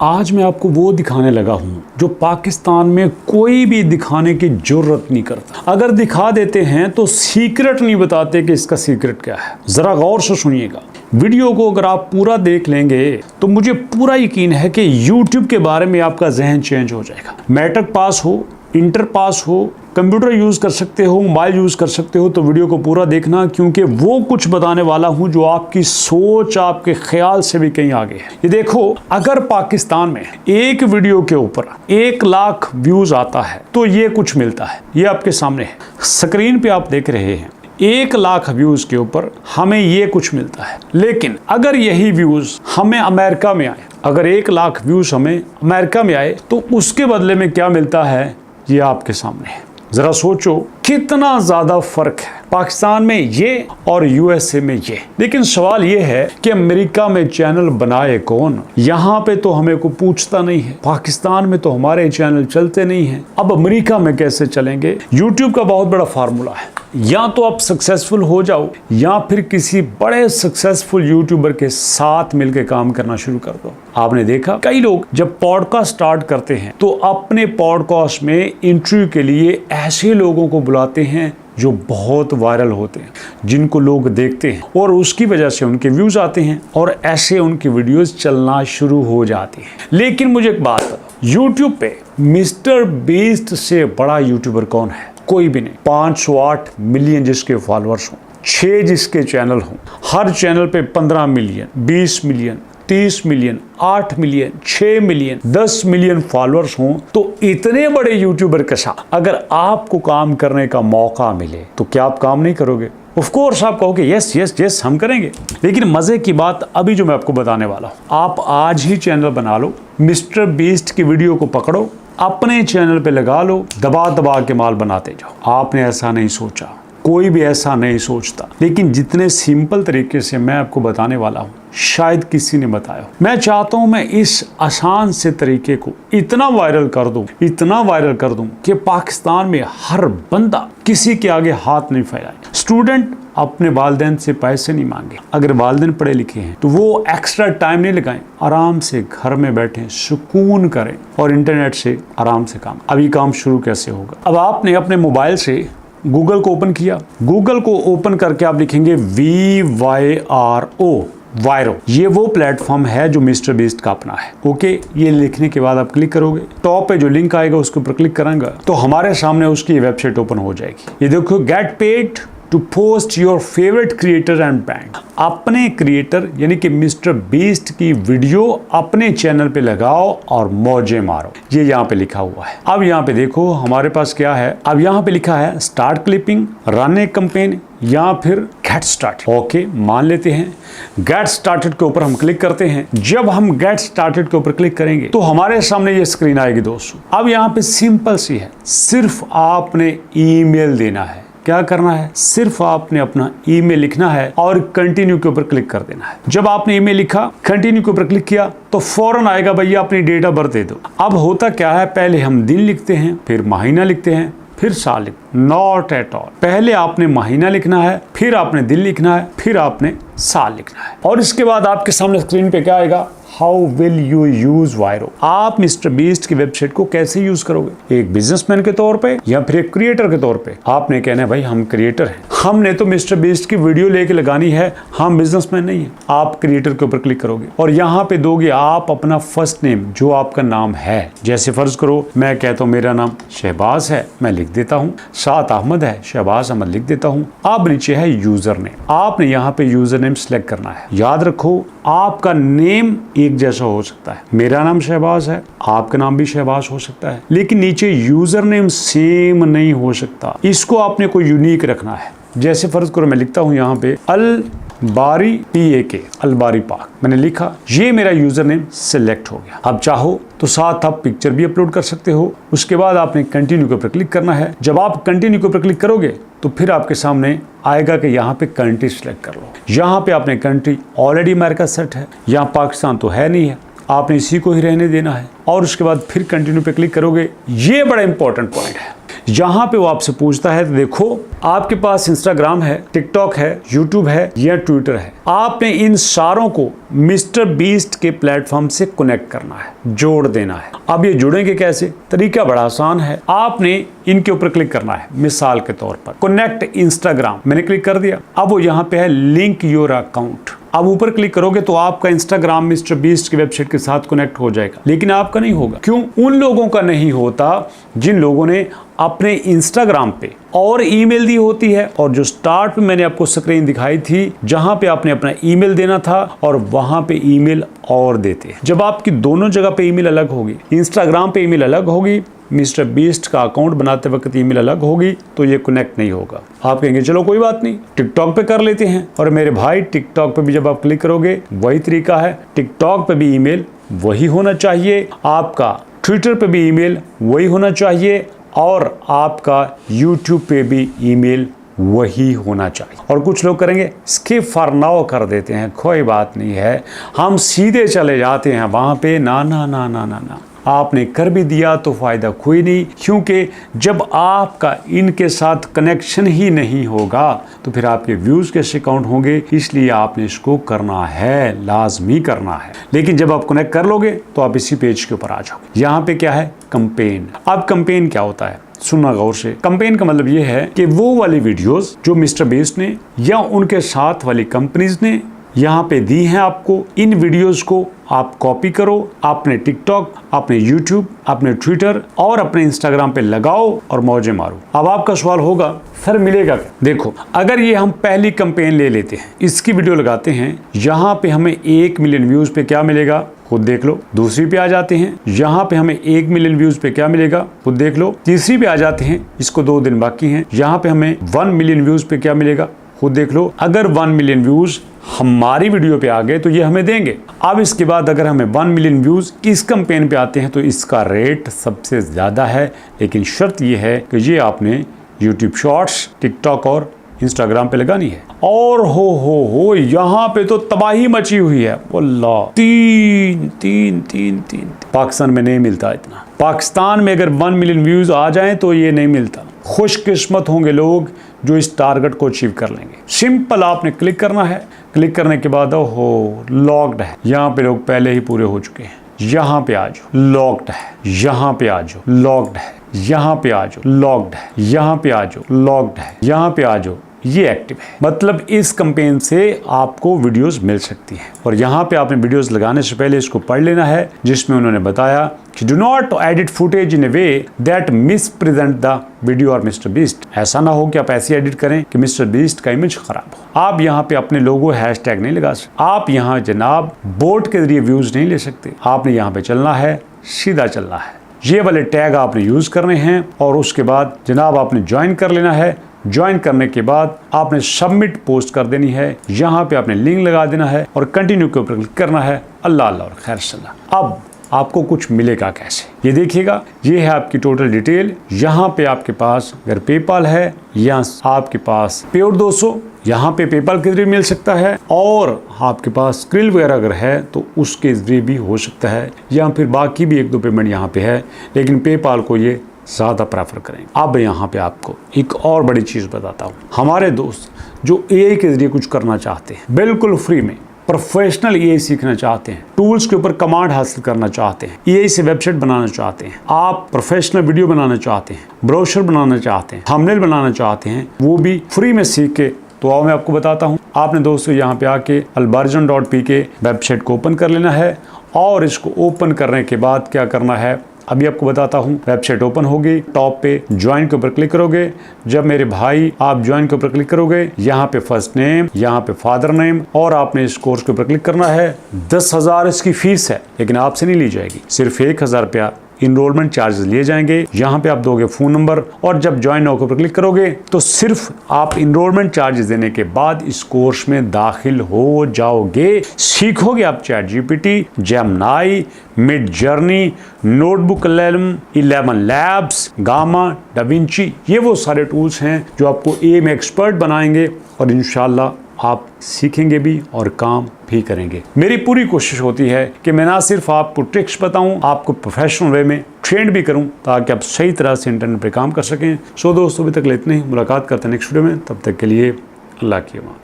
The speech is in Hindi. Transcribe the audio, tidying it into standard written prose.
आज मैं आपको वो दिखाने लगा हूँ जो पाकिस्तान में कोई भी दिखाने की जरूरत नहीं करता। अगर दिखा देते हैं तो सीक्रेट नहीं बताते कि इसका सीक्रेट क्या है। जरा गौर से सुनिएगा वीडियो को। अगर आप पूरा देख लेंगे तो मुझे पूरा यकीन है कि YouTube के बारे में आपका जहन चेंज हो जाएगा। मैट्रिक पास हो, इंटर पास हो, कंप्यूटर यूज कर सकते हो, मोबाइल यूज कर सकते हो, तो वीडियो को पूरा देखना, क्योंकि वो कुछ बताने वाला हूं जो आपकी सोच, आपके ख्याल से भी कहीं आगे है। ये देखो, अगर पाकिस्तान में एक वीडियो के ऊपर 1 लाख व्यूज आता है तो ये कुछ मिलता है। ये आपके सामने है, स्क्रीन पे आप देख रहे हैं। 1 लाख व्यूज के ऊपर हमें ये कुछ मिलता है। लेकिन अगर यही व्यूज हमें अमेरिका में आए, अगर 1 लाख व्यूज हमें अमेरिका में आए तो उसके बदले में क्या मिलता है, ये आपके सामने है। जरा सोचो कितना ज्यादा फर्क है पाकिस्तान में ये और यूएसए में ये। लेकिन सवाल ये है कि अमेरिका में चैनल बनाए कौन? यहाँ पे तो हमें को पूछता नहीं है। पाकिस्तान में तो हमारे चैनल चलते नहीं हैं, अब अमेरिका में कैसे चलेंगे? यूट्यूब का बहुत बड़ा फार्मूला है, या तो आप सक्सेसफुल हो जाओ या फिर किसी बड़े सक्सेसफुल यूट्यूबर के साथ मिलकर काम करना शुरू कर दो। आपने देखा कई लोग जब पॉडकास्ट स्टार्ट करते हैं तो अपने पॉडकास्ट में इंटरव्यू के लिए ऐसे लोगों को बुलाते हैं जो बहुत वायरल होते हैं, जिनको लोग देखते हैं और उसकी वजह से उनके व्यूज आते हैं और ऐसे उनकी वीडियोस चलना शुरू हो जाती हैं। लेकिन मुझे एक बात बताओ, यूट्यूब पे मिस्टर बीस्ट से बड़ा यूट्यूबर कौन है? कोई भी नहीं। 508 मिलियन जिसके फॉलोअर्स हों, 6 जिसके चैनल हों, हर चैनल पे 15 million, 20 million, 30 million, 8 million, 6 million, 10 million followers हों, तो इतने बड़े यूट्यूबर के साथ अगर आपको काम करने का मौका मिले तो क्या आप काम नहीं करोगे? ऑफ कोर्स आप कहोगे यस यस यस हम करेंगे। लेकिन मजे की बात अभी जो मैं आपको बताने वाला हूँ, आप आज ही चैनल बना लो, मिस्टर बीस्ट की वीडियो को पकड़ो, अपने चैनल पे लगा लो, दबा दबा के माल बनाते जाओ। आपने ऐसा नहीं सोचा, कोई भी ऐसा नहीं सोचता। लेकिन जितने सिंपल तरीके से मैं आपको बताने वाला हूँ शायद किसी ने बताया। मैं चाहता हूँ मैं इस आसान से तरीके को इतना वायरल कर दूं, इतना वायरल कर दूं कि पाकिस्तान में हर बंदा किसी के आगे हाथ नहीं फैलाए। स्टूडेंट अपने वालिदैन से पैसे नहीं मांगे, अगर वालिदैन पढ़े लिखे हैं तो वो एक्स्ट्रा टाइम नहीं लगाएं, आराम से घर में बैठे सुकून करें और इंटरनेट से आराम से काम। अभी काम शुरू कैसे होगा? अब आपने अपने मोबाइल से गूगल को ओपन किया, गूगल को ओपन करके आप लिखेंगे VYRO, वायरो। ये वो प्लेटफॉर्म है जो मिस्टर बीस्ट का अपना है। ओके, ये लिखने के बाद आप क्लिक करोगे, टॉप पे जो लिंक आएगा उसके ऊपर क्लिक करेंगे तो हमारे सामने उसकी वेबसाइट ओपन हो जाएगी। ये देखो, get paid to post your favourite creator and brand. अपने क्रिएटर यानी कि मिस्टर बीस्ट की वीडियो अपने चैनल पे लगाओ और मौजे मारो, ये यहाँ पे लिखा हुआ है। अब यहाँ पे देखो हमारे पास क्या है। अब यहाँ पे लिखा है स्टार्ट क्लिपिंग, रन ए कैंपेन या फिर गेट स्टार्टेड। ओके, मान लेते हैं गेट स्टार्टेड के ऊपर हम क्लिक करते हैं। जब हम गेट स्टार्टेड के ऊपर क्लिक करेंगे तो हमारे सामने ये स्क्रीन आएगी दोस्तों। अब यहाँ पे सिंपल सी है, सिर्फ आपने ईमेल देना है। क्या करना है? सिर्फ आपने अपना ईमेल लिखना है और कंटिन्यू के ऊपर क्लिक कर देना है। जब आपने ईमेल लिखा, कंटिन्यू के ऊपर क्लिक किया तो फौरन आएगा भैया अपनी डेट ऑफ बर्थ दे दो। अब होता क्या है, पहले हम दिन लिखते हैं, फिर महीना लिखते हैं, फिर साल लिखते हैं। नॉट एट ऑल, पहले आपने महीना लिखना है, फिर आपने दिन लिखना है, फिर आपने साल लिखना है। और इसके बाद आपके सामने स्क्रीन पे क्या आएगा, हाउ विल यू यूज वायरो। आप मिस्टर बीस्ट की वेबसाइट को कैसे यूज करोगे? एक बिजनेसमैन के तौर पे या फिर एक क्रिएटर के तौर पे? आपने कहना है भाई हम क्रिएटर हैं, हमने तो मिस्टर बीस्ट की वीडियो लेके लगानी है, हम बिजनेसमैन नहीं है। आप क्रिएटर के ऊपर क्लिक करोगे और यहाँ पे दोगे आप अपना फर्स्ट नेम, जो आपका नाम है। जैसे फर्ज करो मैं कहता हूँ मेरा नाम शहबाज है, मैं लिख देता हूँ। साथ अहमद है, शहबाज अहमद लिख देता हूँ। अब नीचे है यूजर नेम, आपने यहाँ पे यूजर नेम सिलेक्ट करना है। याद रखो आपका नेम एक जैसा हो सकता है, मेरा नाम शहबाज है, आपका नाम भी शहबाज हो सकता है, लेकिन नीचे यूजर नेम सेम नहीं हो सकता। इसको आपने कोई यूनिक रखना है। जैसे फर्ज करो मैं लिखता हूं यहाँ पे अलबारी PAK, अलबारी पाक, मैंने लिखा, ये मेरा यूजर नेम सिलेक्ट हो गया। अब चाहो तो साथ आप पिक्चर भी अपलोड कर सकते हो। उसके बाद आपने कंटिन्यू के ऊपर क्लिक करना है। जब आप कंटिन्यू के ऊपर क्लिक करोगे तो फिर आपके सामने आएगा कि यहाँ पे कंट्री सिलेक्ट कर लो। यहाँ पे आपने कंट्री ऑलरेडी अमेरिका सेट है, यहाँ पाकिस्तान तो है नहीं है, आपने इसी को ही रहने देना है। और उसके बाद फिर कंटिन्यू पे क्लिक करोगे। ये बड़ा इंपॉर्टेंट पॉइंट है, यहाँ पे वो आपसे पूछता है, देखो आपके पास इंस्टाग्राम है, टिकटॉक है, यूट्यूब है या ट्विटर है, आपने इन सारों को मिस्टर बीस्ट के प्लेटफॉर्म से कनेक्ट करना है, जोड़ देना है। अब ये जुड़ेंगे कैसे? तरीका बड़ा आसान है, आपने इनके ऊपर क्लिक करना है। मिसाल के तौर पर कनेक्ट इंस्टाग्राम, मैंने क्लिक कर दिया। अब वो यहाँ पे है लिंक योर अकाउंट। अब ऊपर क्लिक करोगे तो आपका इंस्टाग्राम मिस्टर बीस्ट की वेबसाइट के साथ कनेक्ट हो जाएगा, लेकिन आपका नहीं होगा। क्यों? उन लोगों का नहीं होता जिन लोगों ने अपने इंस्टाग्राम पे और ईमेल दी होती है, और जो स्टार्ट में मैंने आपको स्क्रीन दिखाई थी जहां पे आपने अपना ईमेल देना था और वहां पे ईमेल और देते हैं। जब आपकी दोनों जगह पे ईमेल अलग होगी, इंस्टाग्राम पे ईमेल अलग होगी, मिस्टर बीस्ट का अकाउंट बनाते वक्त ईमेल अलग होगी, तो ये कनेक्ट नहीं होगा। आप कहेंगे चलो कोई बात नहीं, टिकटॉक पे कर लेते हैं। और मेरे भाई, टिकटॉक पे भी जब आप क्लिक करोगे वही तरीका है, टिकटॉक पे भी ईमेल वही होना चाहिए, आपका ट्विटर पे भी ईमेल वही होना चाहिए, और आपका यूट्यूब पे भी ईमेल वही होना चाहिए। और कुछ लोग करेंगे स्किप फॉर नाउ कर देते हैं, कोई बात नहीं है, हम सीधे चले जाते हैं वहां पे। ना ना ना ना ना ना, आपने कर भी दिया तो फायदा कोई नहीं, क्योंकि जब आपका इनके साथ कनेक्शन ही नहीं होगा तो फिर आपके व्यूज कैसे काउंट होंगे। इसलिए आपने इसको करना है, लाजमी करना है। लेकिन जब आप कनेक्ट कर लोगे तो आप इसी पेज के ऊपर आ जाओगे। यहाँ पे क्या है? कैंपेन। अब कैंपेन क्या होता है, सुनना गौर से। कैंपेन का मतलब ये है कि वो वाली वीडियोस जो मिस्टर बीस्ट ने या उनके साथ वाली कंपनीज ने यहाँ पे दी हैं आपको, इन वीडियोस को आप कॉपी करो, अपने टिकटॉक, अपने यूट्यूब, अपने ट्विटर और अपने इंस्टाग्राम पे लगाओ और मौजे मारो। अब आपका सवाल होगा सर मिलेगा क्या? देखो, अगर ये हम पहली कैंपेन ले लेते हैं, इसकी वीडियो लगाते हैं, यहाँ पे हमें 1 मिलियन व्यूज पे क्या मिलेगा खुद देख लो। दूसरी पे आ जाते हैं, यहाँ पे हमें 1 मिलियन व्यूज पे क्या मिलेगा खुद देख लो। तीसरी पे आ जाते हैं, इसको 2 दिन बाकी हैं, यहाँ पे हमें 1 मिलियन व्यूज पे क्या मिलेगा खुद देख लो। अगर 1 मिलियन व्यूज हमारी वीडियो पे आ गए तो ये हमें देंगे। अब इसके बाद अगर हमें 1 मिलियन व्यूज इस कैंपेन पे आते हैं तो इसका रेट सबसे ज्यादा है, लेकिन शर्त ये है कि ये आपने यूट्यूब शॉर्ट्स, टिकटॉक और इंस्टाग्राम पे लगानी है। और हो यहाँ पे तो तबाही मची हुई है। अल्लाह, तीन पाकिस्तान में नहीं मिलता इतना। पाकिस्तान में अगर 1 मिलियन व्यूज आ जाएं तो ये नहीं मिलता। खुशकिस्मत होंगे लोग जो इस टारगेट को अचीव कर लेंगे। सिंपल, आपने क्लिक करना है। क्लिक करने के बाद हो लॉक्ड है, यहाँ पे लोग पहले ही पूरे हो चुके हैं। यहाँ पे आ जाओ, लॉक्ड है, यहाँ पे आ जाओ, लॉक्ड है, यहाँ पे आ जाओ, लॉक्ड है, यहाँ पे आ जाओ, लॉक्ड है, यहाँ पे आ जाओ, ये एक्टिव है। मतलब इस कैंपेन से आपको वीडियोस मिल सकती हैं। और यहाँ पे आपने वीडियोस लगाने से पहले इसको पढ़ लेना है, जिसमें उन्होंने बताया कि do not edit footage in A way that miss present the video और मिस्टर बीस्ट। ऐसा ना हो कि आप ऐसी एडिट करें कि मिस्टर बीस्ट का इमेज खराब हो। आप यहाँ पे अपने लोगो हैशटैग नहीं लगा सकते। आप यहाँ जनाब बोट के जरिए व्यूज नहीं ले सकते। आपने यहाँ पे चलना है, सीधा चलना है। ये वाले टैग आपने यूज करने हैं और उसके बाद जनाब आपने ज्वाइन कर लेना है। ज्वाइन करने के बाद आपने सबमिट पोस्ट कर देनी है, यहाँ पे आपने लिंक लगा देना है और कंटिन्यू के ऊपर क्लिक करना है। अल्लाह अल्लाह और खैर सल्लाह। अब आपको कुछ मिलेगा कैसे, ये देखिएगा। ये है आपकी टोटल डिटेल। यहाँ पे आपके पास अगर पेपाल है या आपके पास पेड 200 यहाँ पे पेपाल के जरिए मिल सकता है, और आपके पास स्क्रिल वगैरह अगर है तो उसके जरिए भी हो सकता है, या फिर बाकी भी 1-2 पेमेंट यहाँ पे है, लेकिन पेपाल को ये ज़्यादा प्रेफर करें। अब यहाँ पे आपको एक और बड़ी चीज़ बताता हूँ। हमारे दोस्त जो एआई के जरिए कुछ करना चाहते हैं, बिल्कुल फ्री में प्रोफेशनल एआई सीखना चाहते हैं, टूल्स के ऊपर कमांड हासिल करना चाहते हैं, एआई से वेबसाइट बनाना चाहते हैं, आप प्रोफेशनल वीडियो बनाना चाहते हैं, ब्रोशर बनाना चाहते हैं, थंबनेल बनाना चाहते हैं, वो भी फ्री में सीख के, तो आओ मैं आपको बताता हूँ। आपने दोस्तों यहाँ पे आके albarjan.pk वेबसाइट को ओपन कर लेना है, और इसको ओपन करने के बाद क्या करना है अभी आपको बताता हूँ। वेबसाइट ओपन होगी, टॉप पे ज्वाइन के ऊपर क्लिक करोगे। जब मेरे भाई आप ज्वाइन के ऊपर क्लिक करोगे, यहाँ पे फर्स्ट नेम, यहाँ पे फादर नेम, और आपने इस कोर्स के ऊपर क्लिक करना है। 10,000 इसकी फीस है, लेकिन आपसे नहीं ली जाएगी, सिर्फ 1,000 रुपया इनरोलमेंट चार्जेस लिए जाएंगे। यहाँ पे आप दोगे फोन नंबर, और जब ज्वाइन नाउ के ऊपर क्लिक करोगे तो सिर्फ आप इनरोलमेंट चार्जेस देने के बाद इस कोर्स में दाखिल हो जाओगे। सीखोगे आप chat GPT, Gemini, mid journey, notebook 11 labs, gamma, da Vinci, ये वो सारे टूल्स हैं जो आपको एआई में एक्सपर्ट बनाएंगे, और इंशाल्लाह आप सीखेंगे भी और काम भी करेंगे। मेरी पूरी कोशिश होती है कि मैं ना सिर्फ आपको ट्रिक्स बताऊं, आपको प्रोफेशनल वे में ट्रेंड भी करूं ताकि आप सही तरह से इंटरनेट पे काम कर सकें। सो दोस्तों, अभी तक इतना ही। मुलाकात करते हैं नेक्स्ट वीडियो में, तब तक के लिए अल्लाह की अमान।